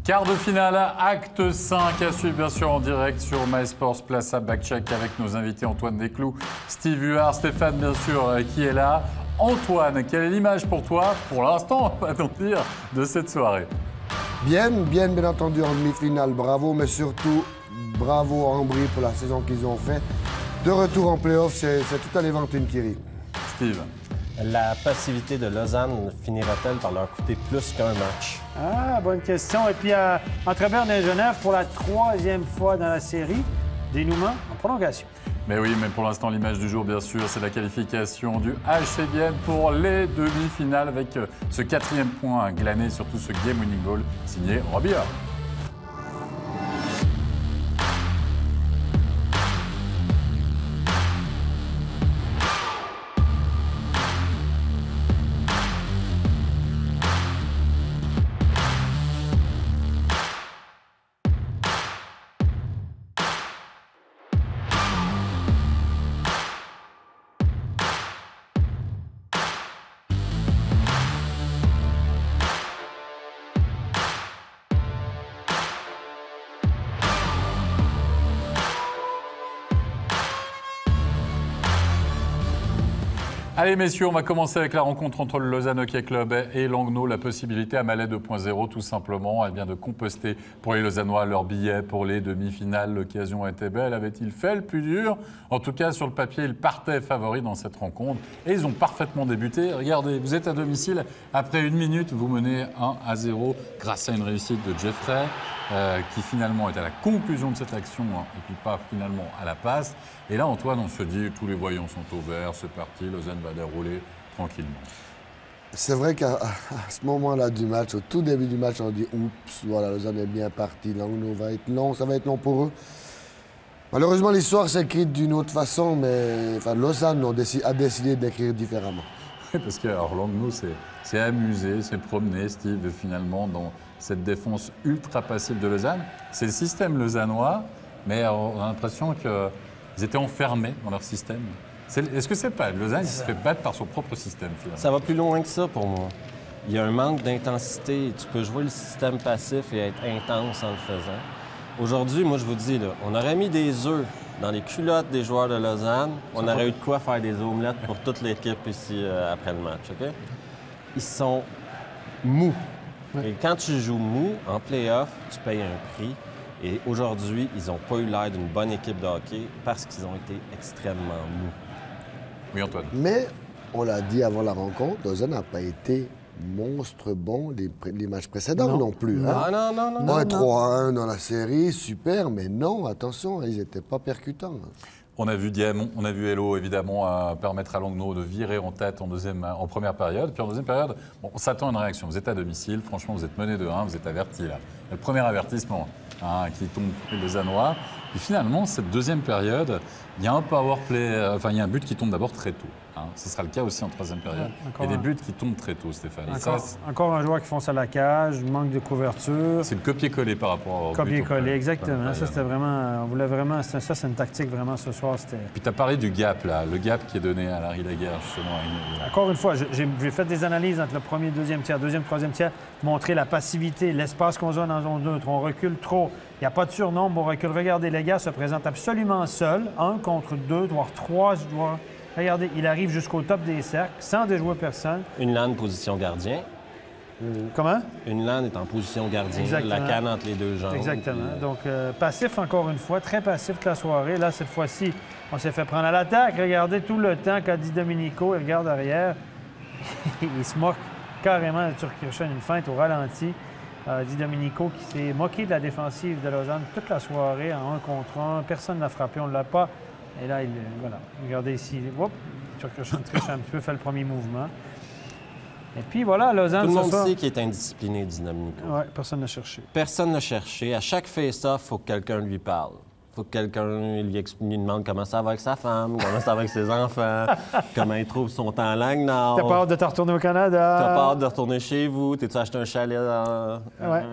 Quart de finale, acte 5, à suivre bien sûr en direct sur MySports, place à Backcheck avec nos invités Antoine Desclous, Steve Huard, Stéphane bien sûr qui est là. Antoine, quelle est l'image pour toi, pour l'instant, va-t-on dire, de cette soirée? Bien entendu en demi-finale, bravo, mais surtout bravo à Ambry pour la saison qu'ils ont fait. De retour en play-off, c'est tout à l'éventine qui rit. Steve. La passivité de Lausanne finira-t-elle par leur coûter plus qu'un match? Ah, bonne question. Et puis, entre Berne et Genève, pour la troisième fois dans la série, dénouement en prolongation. Mais oui, mais pour l'instant, l'image du jour, bien sûr, c'est la qualification du HC Vienne pour les demi-finales avec ce 4e point glané, surtout ce game winning goal signé Robillard. Allez messieurs, on va commencer avec la rencontre entre le Lausanne Hockey Club et Langnau. La possibilité à Malais 2.0 tout simplement de composter pour les Lausannois leurs billets pour les demi-finales. L'occasion était belle. Avait-il fait le plus dur? En tout cas, sur le papier, ils partaient favoris dans cette rencontre et ils ont parfaitement débuté. Regardez, vous êtes à domicile. Après 1 minute, vous menez 1-0 grâce à une réussite de Jeffrey qui finalement est à la conclusion de cette action et puis pas finalement à la passe. Et là, Antoine, on se dit, tous les voyants sont au vert, c'est parti, Lausanne va dérouler tranquillement. C'est vrai qu'à ce moment-là du match, au tout début du match, on dit « Oups, voilà, Lausanne est bien parti, Langnau va être long, ça va être long pour eux ». Malheureusement, l'histoire s'écrit d'une autre façon, mais Lausanne a décidé d'écrire différemment. Oui, parce que Langnau s'est amusé, s'est promené, Steve, finalement, dans cette défense ultra passive de Lausanne. C'est le système lausannois, mais on a l'impression qu'ils étaient enfermés dans leur système. Est-ce que c'est pas Lausanne qui se fait battre par son propre système, finalement? Ça va plus loin que ça pour moi. Il y a un manque d'intensité. Tu peux jouer le système passif et être intense en le faisant. Aujourd'hui, moi, je vous dis, là, on aurait mis des œufs dans les culottes des joueurs de Lausanne. On aurait eu de quoi faire des omelettes pour toute l'équipe ici après le match, OK? Ils sont mous. Ouais. Et quand tu joues mou, en play-off, tu payes un prix. Et aujourd'hui, ils n'ont pas eu l'air d'une bonne équipe de hockey parce qu'ils ont été extrêmement mous. Oui, Antoine. Mais, on l'a dit avant la rencontre, Lausanne n'a pas été monstre bon les matchs précédents non plus. Non, hein? non. 3-1 dans la série, super, mais non, attention, ils n'étaient pas percutants. On a vu Diem, on a vu Hello, évidemment, permettre à Langnau de virer en tête en première période. Puis en deuxième période, on s'attend à une réaction. Vous êtes à domicile, franchement, vous êtes mené de 1, vous êtes averti là. Le premier avertissement qui tombe pour les Lausannois. Et finalement, cette deuxième période, il y a un powerplay, il y a un but qui tombe d'abord très tôt. Ce sera le cas aussi en troisième période. Il y a des buts qui tombent très tôt, Stéphane. Encore un joueur qui fonce à la cage, manque de couverture. C'est le copier-coller par rapport au copier-coller, exactement. Ça, c'était vraiment... On voulait vraiment... Ça, c'est une tactique vraiment ce soir. Puis tu as parlé du gap, là. Le gap qui est donné à Larry Laguerre, justement. Encore une fois, j'ai fait des analyses entre le premier et deuxième tiers, deuxième, troisième tiers, montrer la passivité, l'espace qu'on a dans zone neutre. On recule trop. Il n'y a pas de surnombre, on recule. Regardez, les gars se présentent absolument seuls, 1 contre 2, voire 3 joueurs. Regardez, il arrive jusqu'au top des cercles, sans déjouer personne. Une LAN position gardien. Comment? Une LAN est en position gardien, exactement. La canne entre les deux jambes. Exactement. Donc, passif encore une fois, très passif toute la soirée. Là, cette fois-ci, on s'est fait prendre à l'attaque. Regardez tout le temps quand Di Domenico, il regarde derrière. Il se moque carrément de Turkirchen, une feinte au ralenti. Di Domenico qui s'est moqué de la défensive de Lausanne toute la soirée en 1 contre 1. Personne n'a frappé, on ne l'a pas. Et là, voilà. Regardez ici. Turkirchen triche un petit peu, fait le premier mouvement. Et puis voilà, Lausanne... Tout le monde sait qu'il est indiscipliné, Di Domenico. Oui, personne n'a cherché. Personne n'a cherché. À chaque face-off, il faut que quelqu'un lui parle. Il faut que quelqu'un lui demande comment ça va avec sa femme, comment ça va avec ses enfants, comment il trouve son temps en langue nord. T'as pas hâte de te retourner au Canada? T'as pas hâte de retourner chez vous? T'es-tu acheté un chalet, un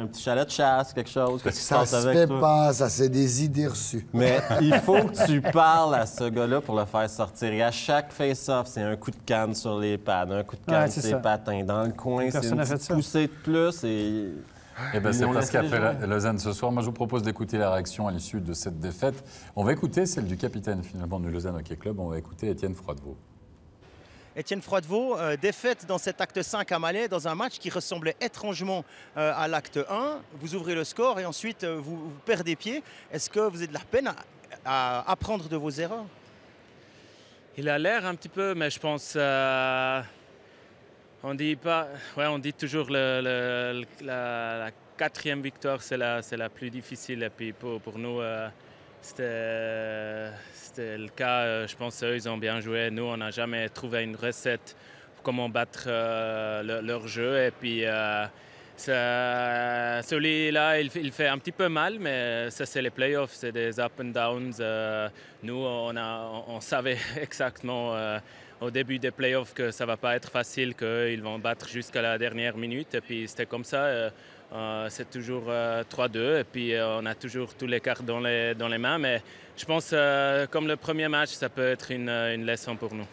petit chalet de chasse, quelque chose? Qu'est-ce qui se passe avec toi? Ça se fait pas, ça c'est des idées reçues. Mais il faut que tu parles à ce gars-là pour le faire sortir. Et à chaque face-off, c'est un coup de canne sur les pads, un coup de canne sur les patins. Dans le coin, c'est une petite poussée de plus et... Eh ben, Ils c'est ont pas ce laissé qu'a fait jouer. Lausanne ce soir. Moi, je vous propose d'écouter la réaction à l'issue de cette défaite. On va écouter celle du capitaine finalement du Lausanne Hockey Club. On va écouter Étienne Froidevaux. Étienne Froidevaux, défaite dans cet acte 5 à Malais, dans un match qui ressemblait étrangement à l'acte 1. Vous ouvrez le score et ensuite vous perdez pied. Est-ce que vous avez de la peine à apprendre de vos erreurs? Il a l'air un petit peu, mais je pense... on dit toujours la 4e victoire, c'est la plus difficile. Et puis pour nous, c'était le cas. Je pense qu'eux, ils ont bien joué. Nous, on n'a jamais trouvé une recette pour comment battre leur jeu. Et puis, celui-là, il fait un petit peu mal, mais ça, c'est les playoffs. C'est des up and downs. Nous, on savait exactement au début des playoffs que ça ne va pas être facile, qu'ils vont battre jusqu'à la dernière minute. Et puis, c'était comme ça. C'est toujours 3-2 et puis on a toujours tous les cartes dans les mains. Mais je pense comme le premier match, ça peut être une leçon pour nous.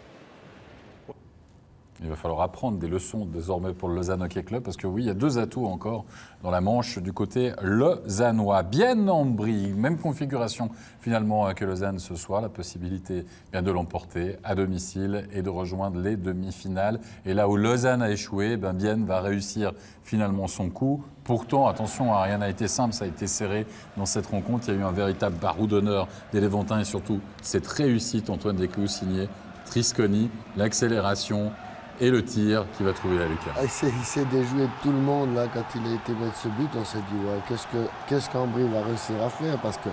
Il va falloir apprendre des leçons désormais pour le Lausanne Hockey Club parce que oui, il y a 2 atouts encore dans la manche du côté lausannois. Bien Ambry, même configuration finalement que Lausanne ce soir, la possibilité bien de l'emporter à domicile et de rejoindre les demi-finales. Et là où Lausanne a échoué, Bienne va réussir finalement son coup. Pourtant, attention, rien n'a été simple, ça a été serré dans cette rencontre. Il y a eu un véritable barreau d'honneur des Léventins et surtout cette réussite, Antoine Desclous signé Trisconi, l'accélération et le tir qui va trouver la lucarne. Il s'est déjoué de tout le monde là, quand il a été mettre ce but. On s'est dit, ouais, qu'est-ce qu'Ambry va réussir à faire? Parce que,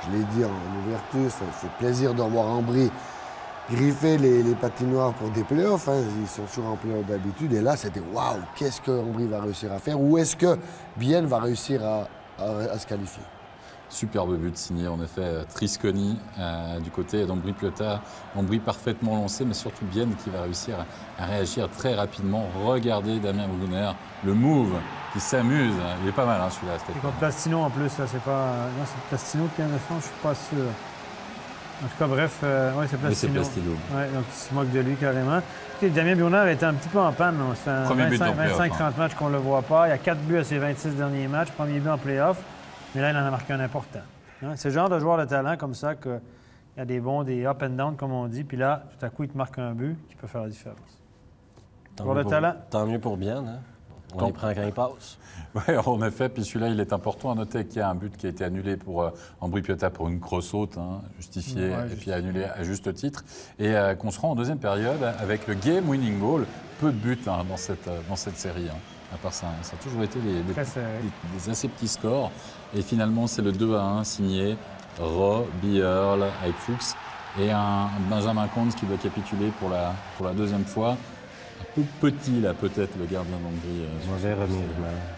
je l'ai dit en ouverture, ça fait plaisir de voir Ambry griffer les patinoires pour des playoffs. Hein. Ils sont toujours en playoffs d'habitude. Et là, c'était waouh, qu'est-ce qu'Ambry va réussir à faire? Ou est-ce que Bienne va réussir à se qualifier? Superbe but signé, en effet, Trisconi du côté d'Ambry Piotta. Ambry parfaitement lancé, mais surtout Bienne qui va réussir à réagir très rapidement. Regardez Damien Brunner, le move qui s'amuse. Il est pas mal celui-là. Et contre Plastino en plus, là, c'est pas. Non, c'est Plastino qui a un défense, je suis pas sûr. En tout cas, bref, ouais, c'est Plastino. Mais c'est Plastino. Ouais, donc il se moque de lui carrément. Écoutez, Damien Brunner était un petit peu en panne. Ça fait 25-30 matchs qu'on ne le voit pas. Il y a 4 buts à ses 26 derniers matchs. Premier but en play-off. Mais là, il en a marqué un important. Hein? C'est le genre de joueur de talent comme ça qu'il y a des bons, des up and down, comme on dit. Puis là, tout à coup, il te marque un but qui peut faire la différence. Tant mieux pour Bienne. Hein? On les prend quand ils passent. Oui, en effet. Puis celui-là, il est important à noter qu'il y a un but qui a été annulé pour Ambry Piotta pour une grosse faute, justifiée, et puis annulé à juste titre. Et qu'on se rend en deuxième période avec le game winning goal. Peu de buts dans cette série. À part ça, ça a toujours été des assez petits scores. Et finalement, c'est le 2-1 signé Rowe, Bierl avec Fuchs et un Benjamin Conze qui doit capituler pour la deuxième fois. Un peu petit, là, peut-être, le gardien d'Ambry. Mauvais revirement.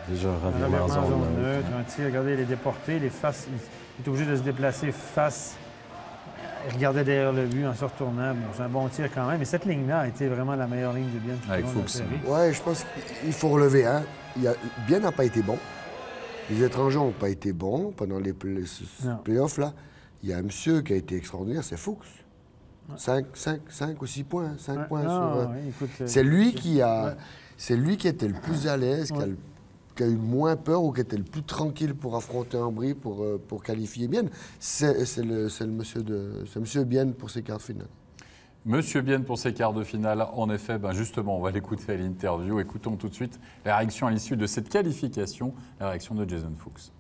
Déjà revirement en zone neutre. Regardez, il est déporté, il est obligé de se déplacer face. Il regardait derrière le but en se retournant. Bon, c'est un bon tir quand même. Mais cette ligne-là a été vraiment la meilleure ligne de Bienne. Avec Fuchs. Oui, je pense qu'il faut relever. Bienne n'a pas été bon. Les étrangers n'ont pas été bons pendant les playoffs. Là. Il y a un monsieur qui a été extraordinaire, c'est Fuchs. 5 ou 6 points. 5 points sur... C'est lui qui était le plus à l'aise, qui a eu moins peur ou qui était le plus tranquille pour affronter Ambry, pour qualifier Bienne. C'est monsieur Bienne pour ses quarts de finale. Monsieur Bienne pour ses quarts de finale. En effet, justement, on va l'écouter à l'interview. Écoutons tout de suite la réaction à l'issue de cette qualification, la réaction de Jason Fuchs.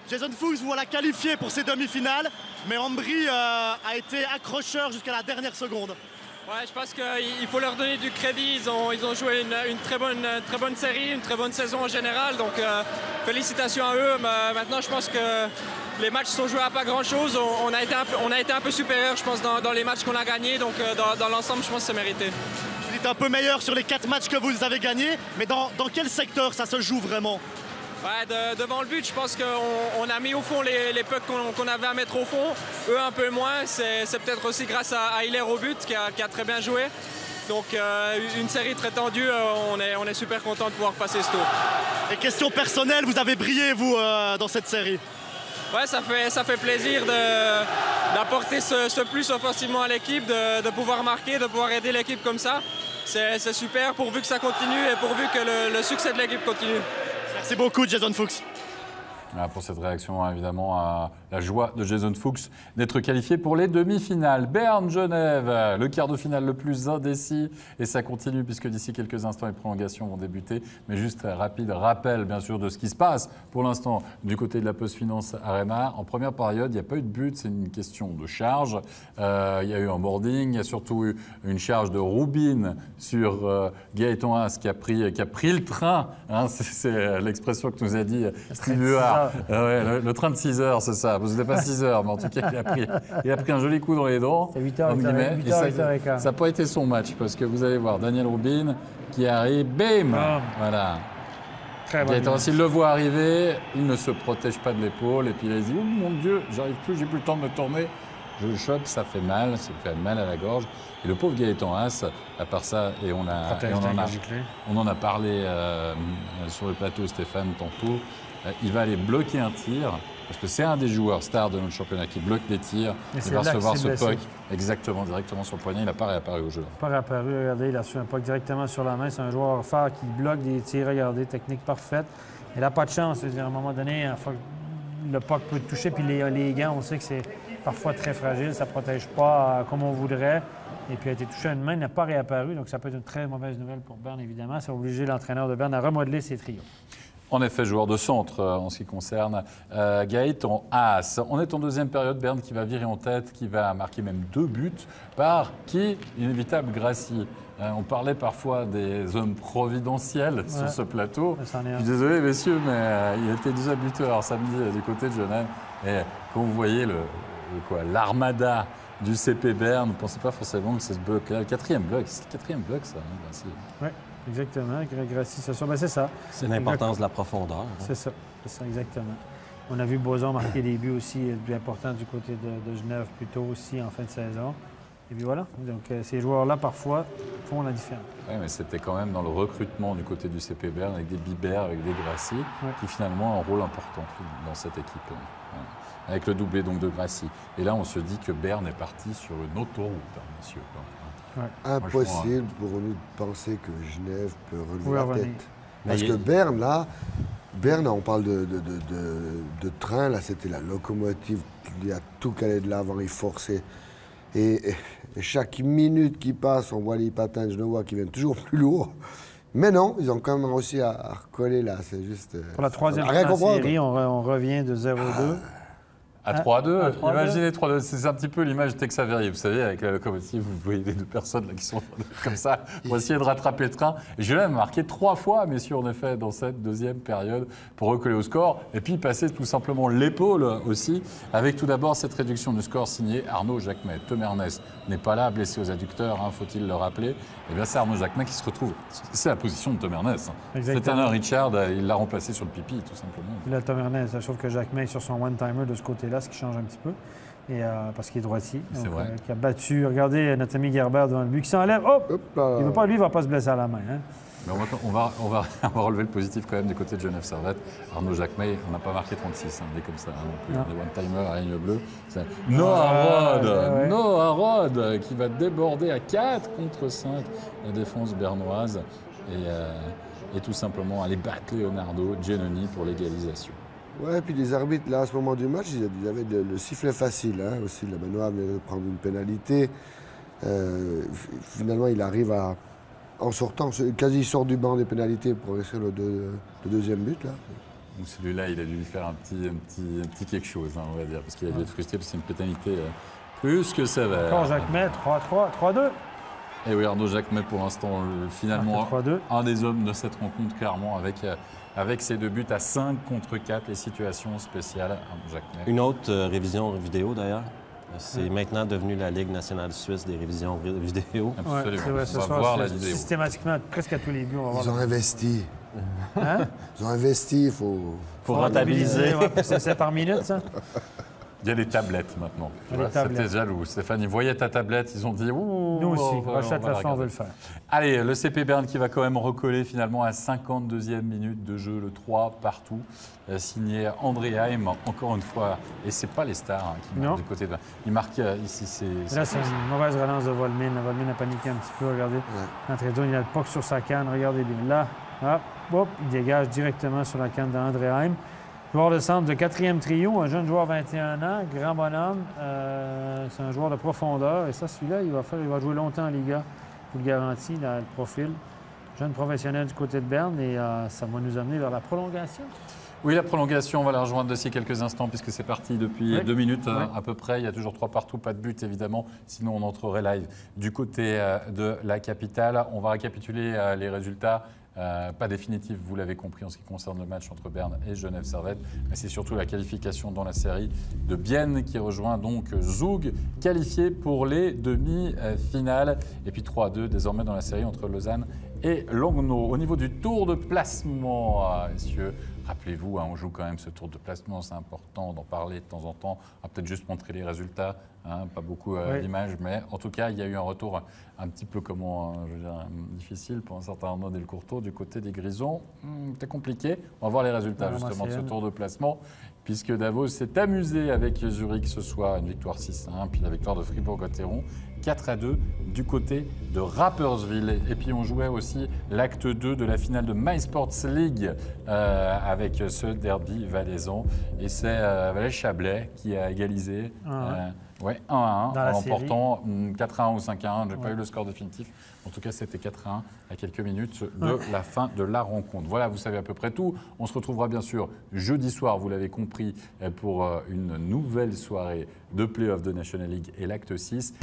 Jason Fuchs, vous voilà qualifié pour ces demi-finales, mais Ambry a été accrocheur jusqu'à la dernière seconde. Ouais, je pense qu'il faut leur donner du crédit. Ils ont joué une très bonne série, une très bonne saison en général. Donc, félicitations à eux. Mais maintenant, je pense que les matchs sont joués à pas grand-chose. On a été un peu supérieur, je pense, dans les matchs qu'on a gagnés. Donc, dans l'ensemble, je pense que c'est mérité. Vous êtes un peu meilleur sur les 4 matchs que vous avez gagnés, mais dans quel secteur ça se joue vraiment? Ouais, devant le but, je pense qu'on a mis au fond les pucks qu'on avait à mettre au fond. Eux, un peu moins. C'est peut-être aussi grâce à Hiller au but, qui a très bien joué. Donc, une série très tendue. On est super content de pouvoir passer ce tour. Et question personnelle, vous avez brillé, vous, dans cette série? Ouais, ça fait plaisir d'apporter ce plus offensivement à l'équipe, de pouvoir marquer, de pouvoir aider l'équipe comme ça. C'est super pourvu que ça continue et pourvu que le succès de l'équipe continue. Merci beaucoup, Jason Fuchs. Voilà pour cette réaction, évidemment, à la joie de Jason Fuchs d'être qualifié pour les demi-finales. Berne-Genève, le quart de finale le plus indécis. Et ça continue puisque d'ici quelques instants, les prolongations vont débuter. Mais juste un rapide rappel, bien sûr, de ce qui se passe pour l'instant du côté de la PostFinance Arena. En première période, il n'y a pas eu de but, c'est une question de charge. Il y a eu un boarding, il y a surtout eu une charge de Rubin sur Gaëtan Haas qui a pris le train. Hein, c'est l'expression que nous a dit Steve Huard. Le train de 6 heures, c'est ça. Ce n'était pas 6 heures, mais en tout cas, il a pris un joli coup dans les dents. C'est 8h15. Ça n'a pas été son match, parce que vous allez voir Daniel Rubin qui arrive, bim. Voilà. S'il le voit arriver, il ne se protège pas de l'épaule, et puis il a dit, oh mon Dieu, j'arrive plus, j'ai plus le temps de me tourner. Je le chope, ça fait mal à la gorge. Et le pauvre Gaëtan Haas, à part ça, et on en a parlé sur le plateau, Stéphane, tantôt, il va aller bloquer un tir, parce que c'est un des joueurs stars de notre championnat qui bloque des tirs. Il va recevoir ce puck exactement, directement sur le poignet. Il n'a pas réapparu au jeu. Pas réapparu, regardez, il a reçu un puck directement sur la main. C'est un joueur phare qui bloque des tirs, regardez, technique parfaite. Il n'a pas de chance, c'est-à-dire à un moment donné, le puck peut toucher, puis les gants, on sait que c'est parfois très fragile, ça ne protège pas comme on voudrait. Et puis, il a été touché à une main, il n'a pas réapparu. Donc, ça peut être une très mauvaise nouvelle pour Berne, évidemment. Ça va obliger l'entraîneur de Berne à remodeler ses trios. En effet, joueur de centre en ce qui concerne Gaëtan Haas. On est en deuxième période, Berne qui va virer en tête, qui va marquer même 2 buts par qui? Inévitable Gracie. On parlait parfois des hommes providentiels sur ce plateau. Je suis désolé, messieurs, mais il était déjà buteur samedi du côté de Genève. Et quand vous voyez l'armada du CP Berne, vous ne pensez pas forcément que c'est ce bloc-là. Le quatrième bloc, c'est le quatrième bloc, ça. Oui, exactement. Gracie, c'est ça. C'est l'importance de la profondeur. C'est ça, exactement. On a vu Boson marquer des buts aussi plus importants du côté de Genève plus tôt aussi en fin de saison. Et puis voilà. Donc ces joueurs-là, parfois, font la différence. Oui, mais c'était quand même dans le recrutement du côté du CP Berne avec des Bibert, avec des Gracie, qui finalement ont un rôle important dans cette équipe. Avec le doublé donc de Gracie. Et là, on se dit que Berne est parti sur une autoroute, messieurs. Impossible pour nous de penser que Genève peut relever la tête. Parce que Berne, là, on parle de train, là, c'était la locomotive, il y a tout qui allait de l'avant, il forçait. Et chaque minute qui passe, on voit les patins de Genevois qui viennent toujours plus lourds. Mais non, ils ont quand même réussi à recoller, là, c'est juste... Pour la troisième série, on revient de 0-2. À 3-2, imaginez 3-2, c'est un petit peu l'image Texaveri, vous savez, avec la locomotive, vous voyez les deux personnes là, qui sont comme ça pour essayer de rattraper le train. Et j'ai même marqué 3 fois, messieurs, en effet, dans cette deuxième période pour recoller au score. Et puis passer tout simplement l'épaule aussi, avec tout d'abord cette réduction du score signée Arnaud Jacquemet. Tom Ernest n'est pas là, blessé aux adducteurs, faut-il le rappeler. Et bien c'est Arnaud Jacquemet qui se retrouve, c'est la position de Tom Ernest. C'est un Richard, il l'a remplacé sur le pipi, tout simplement. Là, Tom Ernest, je trouve que Jacquemet est sur son one-timer de ce côté-là, ce qui change un petit peu, et, parce qu'il est droitier. C'est vrai. Qui a battu, regardez, notre ami Gerber devant le but, qui s'enlève, hop! Il ne va pas se blesser à la main. Hein. Mais on va relever le positif quand même du côté de Genève Servette. Arnaud Jacquemet, on n'a pas marqué 36, on est comme ça, non plus. Des one-timers à ligne bleue. Noah Rod qui va déborder à 4 contre 5 la défense bernoise et tout simplement aller battre Leonardo Giannoni pour l'égalisation. Ouais, puis les arbitres, là, à ce moment du match, ils avaient le sifflet facile. Aussi, la Benoît venait de prendre une pénalité. Finalement, il arrive à... En sortant, quasi il sort du banc des pénalités pour inscrire le deuxième but, là. Donc celui-là, il a dû lui faire un petit quelque chose, on va dire, parce qu'il a dû être frustré, parce que c'est une pénalité plus que sévère. Encore Jacquemet, 3-2. Et oui, Arnaud Jacquemet, pour l'instant, finalement, un des hommes de cette rencontre, clairement, avec ses 2 buts à 5 contre 4, les situations spéciales. Arnaud Jacquemet. Une autre révision vidéo, d'ailleurs. C'est maintenant devenu la Ligue nationale suisse des révisions vidéo. Absolument. Ouais, on va voir la vidéo. Systématiquement, presque à tous les buts, on va voir. Ils ont investi. Hein? Ils ont investi, il faut rentabiliser. C'est par minute, ça? Il y a des tablettes maintenant. C'était jaloux. Stéphane, ils voyaient ta tablette, ils ont dit « Ouh !» Nous aussi, à chaque fois, on veut le faire. Allez, le CP Berne qui va quand même recoller finalement à 52e minute de jeu, le 3 partout, signé André Heim, encore une fois. Et c'est pas les stars qui marquent du côté de... Il marque ici, Là, c'est une mauvaise relance de Volmin. Volmin a paniqué un petit peu, regardez. L'entrée de zone, il a le puck sur sa canne, regardez bien. Là, Ah, hop, il dégage directement sur la canne d'Andréheim. Joueur de centre de 4e trio, un jeune joueur 21 ans, grand bonhomme. C'est un joueur de profondeur. Et ça, celui-là, il va jouer longtemps en Liga. Je vous le garantis, là, le profil. Jeune professionnel du côté de Berne. Et ça va nous amener vers la prolongation. Oui, la prolongation, on va la rejoindre d'ici quelques instants puisque c'est parti depuis 2 minutes à peu près. Il y a toujours 3 partout, pas de but évidemment, sinon on entrerait live du côté de la capitale. On va récapituler les résultats. Pas définitif, vous l'avez compris, en ce qui concerne le match entre Berne et Genève Servette, mais c'est surtout la qualification dans la série de Bienne qui rejoint donc Zug, qualifié pour les demi-finales. Et puis 3-2 désormais dans la série entre Lausanne et Langnau. Au niveau du tour de placement, messieurs, rappelez-vous, on joue quand même ce tour de placement, c'est important d'en parler de temps en temps. On va peut-être juste montrer les résultats, pas beaucoup d'images, mais en tout cas, il y a eu un retour un petit peu difficile pour un certain Arnaud Delcourteau du côté des Grisons. C'était compliqué. On va voir les résultats justement de ce tour de placement, puisque Davos s'est amusé avec Zurich ce soir, une victoire 6-1, puis la victoire de Fribourg-Gotteron. 4-2 du côté de Rapperswil. Et puis on jouait aussi l'acte 2 de la finale de MySports League avec ce derby valaisan. Et c'est Valais Chablais qui a égalisé 1-1 en l'emportant 4-1 ou 5-1. Je n'ai pas eu le score définitif. En tout cas, c'était 4-1 à quelques minutes de la fin de la rencontre. Voilà, vous savez à peu près tout. On se retrouvera bien sûr jeudi soir, vous l'avez compris, pour une nouvelle soirée de Play-off de National League et l'acte 6.